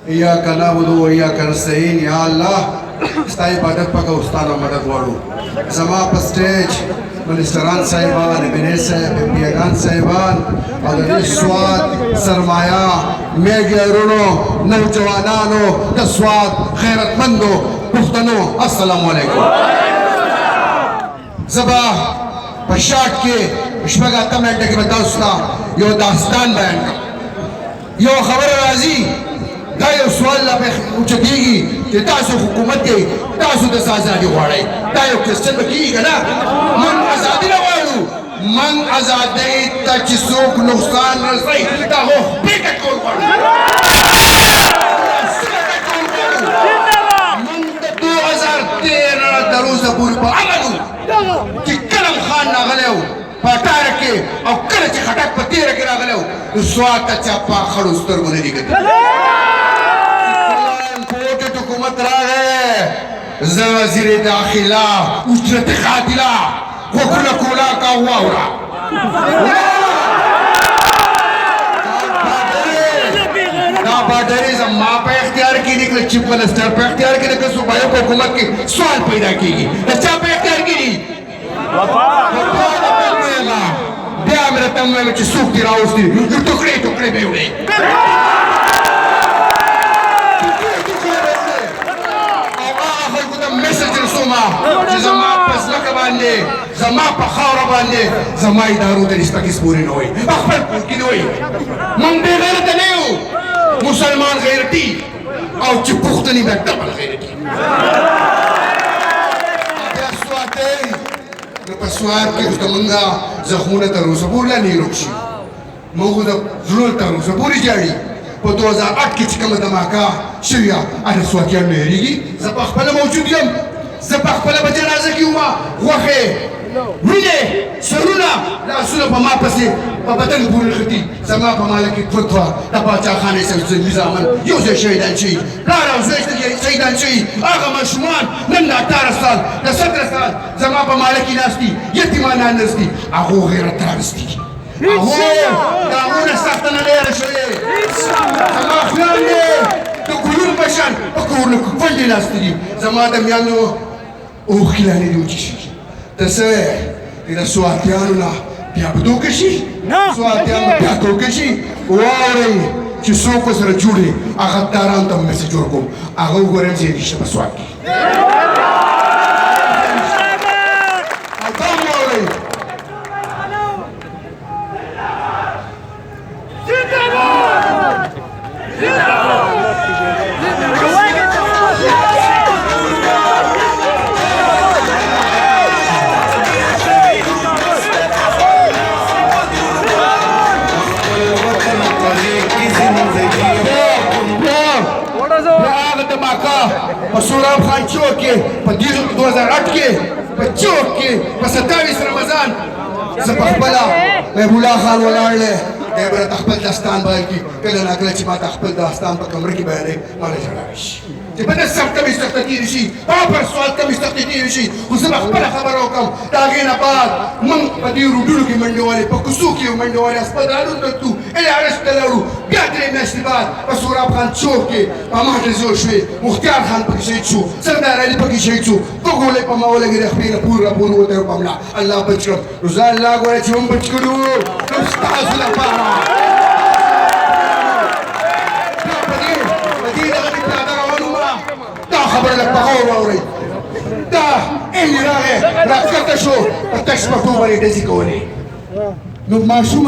إياك نعبد وإياك نستعين یا الله ستا عبادت پکه استاد مدد غواړو زما په سټیج منسټران صاحبان امینه صاحب بیگان صاحبان او د دې سواد سرمایا میګرونو نوجوانانو د سواد خیرتمندو پښتنو السلام علیکم زبا په شاټ کې شپږ اتم منټه کې تاسو ته یو داستان بیان کوم یو خبر راځي دا یو سوال لا اوچتېږي چې تاسو حکومت کې تاسو د آزادي غواړئ دا یو کوېسچن به کېږي که نه موږ ازادي نه غواړو موږ ازادۍ ته چې څوک نقصان رسوي د هغو خپې کټکول غواړو موږ د 2013 نه تر اوسه پورې په امل وو چې کلم خان راغلی و په اټاره کې او کله چې خټک په تېره کې راغلی و نو سوات ته چا په خړو سترګو نه دي کتلي حکومت راغی زه وزیر داخله اجرت قاتله غوږونه کولا کا واوره دا باډرې زما په اختیار کې دي که چیف منسټر په اختیار کې دي که صوبایي په حکومت کې سوال پیدا کېږي د چا په اختیار کې دي بیا مې راته وویل چې څوک دې راوستي نو ټوکړې ټوکړې به یې وړې چې زما په ځمکه باندې زما په خاوره باندې زما ادارو ته نسبت هېڅ پورې نه وایي خپل کور کې نه وایي موږ بې غیرته نه یو مسلمان غیرتي او چې پښتني بیا ډبل غیرتي بیا سوات دی نو په سوات کې زموږ زخمونه تر اوسه پورې لا نه روغ شي موږ د زړونو تر اوسه پورې ژاړي په 2008 کې چې کومه دماکه شوې وه هغه سواتیان نه هېرېږي زه په خپله موجود یم زه په خپله په جنازه کې ومه غوښې وینې سرونه لاسونه په ما پسې په بدن پورې نښتي زما په ماله کې دوه دوه د پاچاخانې زلمي زامن یو ځای شهیدان شوي پلار او زوی شهیدان شوي هغه ماشومان نن د 18 سال د 17 سال زما په ماله کې ناست دي یتیمانان ناست دي هغو غیرت رانستی هغو د هغو نه سخته نه لیره شوې زما خویان دی د ګلونو په شان په کورونو کې کونډې ناستې دي زما د میانو اوښکې لا نه دي وچې شي ته څه د سواتیانو نه بیا به دوکه شي سواتیان به بیا دوکه شي واورئ چې څوک ورسره جوړ دي هغه غدارانو ته به میسج ورکوم هغه وګورئ چې نشته په سوات کې او دا هم واورئ په سوراب خان چوک کې په 2008 کې په چوک کې په 27 رمضان زه په خپله محبوب الله خان ولاړ دی دی به راته خپل داستان بیان کړي کله ناکله چې ما ته خپل داستان په کمره کې بیانوي ما له ژړا راشي چې په دې سخته مې سخته تېرې شي پر سوال ته مې سختې تېرې شي خو زه به خپله خبره وکړم د هغې نه بعد موږ په دې روډونو کې منډې والې په کوڅو کې منډې والې هسپتالونو ته تلو الارش ته لاړو بیا 3 میاشتې بعد په سوراب خان چوک کې په ما ډزې وشوې مختار خان پکې شهید شو سردار علي پکې شهید شو دوه ګولۍ په ما ولګېدې خپې نه پور راپور وته په ملا الله بچ کړم نو زه الله ګوره چې هم بچ کړو نو ستاسو لپاره خبر لك بغور واوري دا اللي راغي راكرت شو التكس مكتوب عليه دزي كوني نو ما شو